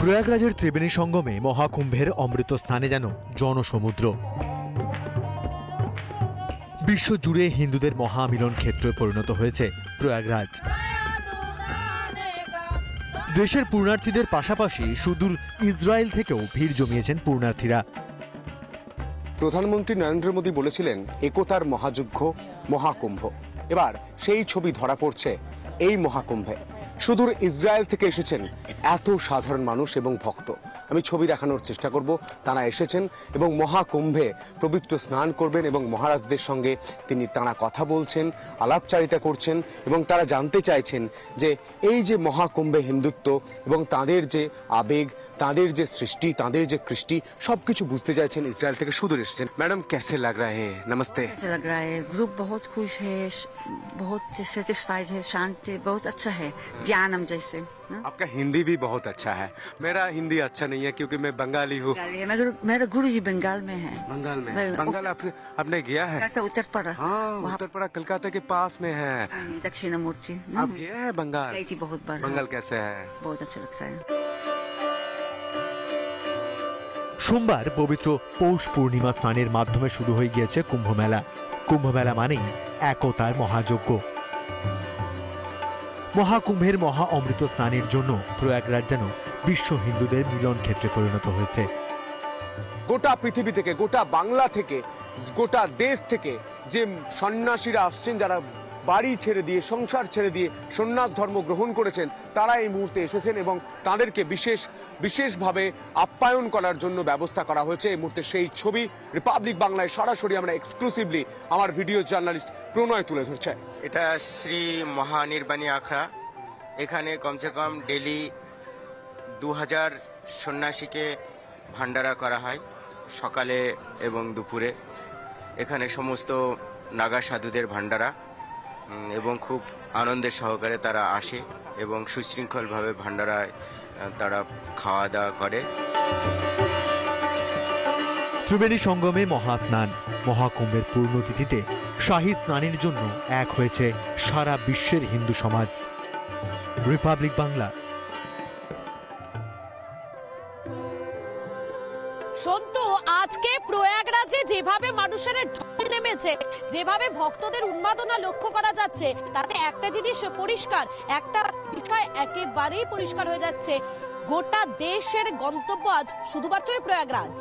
প্রয়াগরাজের ত্রিবেণী সঙ্গমে মহাকুম্ভের অমৃত স্নানে যেন জনসমুদ্র। বিশ্বজুড়ে হিন্দুদের মহামিলন ক্ষেত্রে পরিণত হয়েছে প্রয়াগরাজ। দেশের পুণ্যার্থীদের পাশাপাশি সুদূর ইসরায়েল থেকেও ভিড় জমিয়েছেন পুণ্যার্থীরা। প্রধানমন্ত্রী নরেন্দ্র মোদী বলেছিলেন একতার মহাযজ্ঞ মহাকুম্ভ। এবার সেই ছবি ধরা পড়ছে এই মহাকুম্ভে। সুদূর ইসরায়েল থেকে এসেছেন এত সাধারণ মানুষ এবং ভক্ত। আমি ছবি দেখানোর চেষ্টা করব। তারা এসেছেন এবং মহাকুম্ভে পবিত্র স্নান করবেন এবং মহারাজদের সঙ্গে তারা কথা বলছেন, আলাপচারিতা করছেন এবং তারা জানতে চাইছেন যে এই যে মহাকুম্ভে হিন্দুত্ব এবং তাদের যে আবেগ, তাদের যে সৃষ্টি, তাদের যে কৃষ্টি সবকিছু বুঝতে চাইছেন। ইসরায়েল থেকে সুদূর এসেছেন। ম্যাডাম कैसे लग रहा है? नमस्ते। अच्छा लग रहा है, ग्रुप बहुत खुश है, बहुत सेटिस्फाइड है, शांत है, बहुत अच्छा है, ध्यानम जैसे। आपका हिंदी भी बहुत अच्छा है। मेरा हिंदी अच्छा नहीं है क्योंकि मैं बंगाली हूँ। मेरा गुरु जी बंगाल में है। बंगाल में? बंगाल आपने गया है? उत्तरपाड़ा। हाँ, उत्तरपाड़ा कलकत्ता के पास में है। दक्षिणामूर्ति। आप गए हैं बंगाल? गई थी बहुत बार। बंगाल कैसे है? बहुत अच्छा लगता है। সোমবার পবিত্র পৌষ পূর্ণিমা স্নানের মাধ্যমে শুরু হয়ে গিয়েছে কুম্ভমেলা। কুম্ভমেলা মানেই একতার মহাযজ্ঞ। মহাকুম্ভের মহা অমৃত স্নানের জন্য প্রয়াগরাজ যেন বিশ্ব হিন্দুদের মিলন ক্ষেত্রে পরিণত হয়েছে। গোটা পৃথিবী থেকে, গোটা বাংলা থেকে, গোটা দেশ থেকে যে সন্ন্যাসীরা আসছেন, যারা বাড়ি ছেড়ে দিয়ে, সংসার ছেড়ে দিয়ে সন্ন্যাস ধর্ম গ্রহণ করেছেন, তারা এই মুহূর্তে এসেছেন এবং তাদেরকে বিশেষভাবে আপ্যায়ন করার জন্য ব্যবস্থা করা হয়েছে। এই মুহূর্তে সেই ছবি রিপাবলিক বাংলায় সরাসরি আমরা এক্সক্লুসিভলি আমার ভিডিও জার্নালিস্ট প্রণয় তুলে ধরছে। এটা শ্রী মহানির্বাণী আখড়া। এখানে কমসে কম ডেলি 2000 সন্ন্যাসীকে ভান্ডারা করা হয় সকালে এবং দুপুরে। এখানে সমস্ত নাগা সাধুদের ভান্ডারা এবং খুব আনন্দের সহকারে তারা আসে এবং সুশৃঙ্খলভাবে ভান্ডারায় তারা খাওয়া দাওয়া করে। ত্রিবেণী সঙ্গমে মহাস্নান, মহাকুম্ভের পূর্ণতিথিতে শাহী স্নানের জন্য এক হয়েছে সারা বিশ্বের হিন্দু সমাজ। রিপাবলিক বাংলা। সন্তু, আজকে প্রয়াগরাজে যেভাবে মানুষের ঢল নেমেছে, যেভাবে ভক্তদের উন্মাদনা লক্ষ্য করা যাচ্ছে, তাতে একটা জিনিস পরিষ্কার, একটা বিষয় একেবারেই পরিষ্কার হয়ে যাচ্ছে, গোটা দেশের গন্তব্য আজ শুধুমাত্রই প্রয়াগরাজ।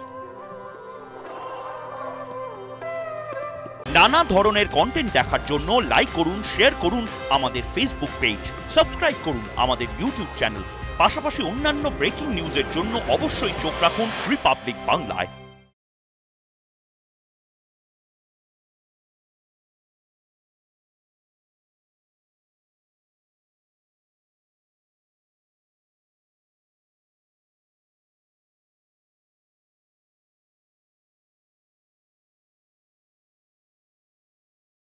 নানা ধরনের কন্টেন্ট দেখার জন্য লাইক করুন, শেয়ার করুন আমাদের ফেসবুক পেজ, সাবস্ক্রাইব করুন আমাদের ইউটিউব চ্যানেল। পাশাপাশি অন্যান্য ব্রেকিং নিউজের জন্য অবশ্যই চোখ রাখুন রিপাবলিক বাংলায়।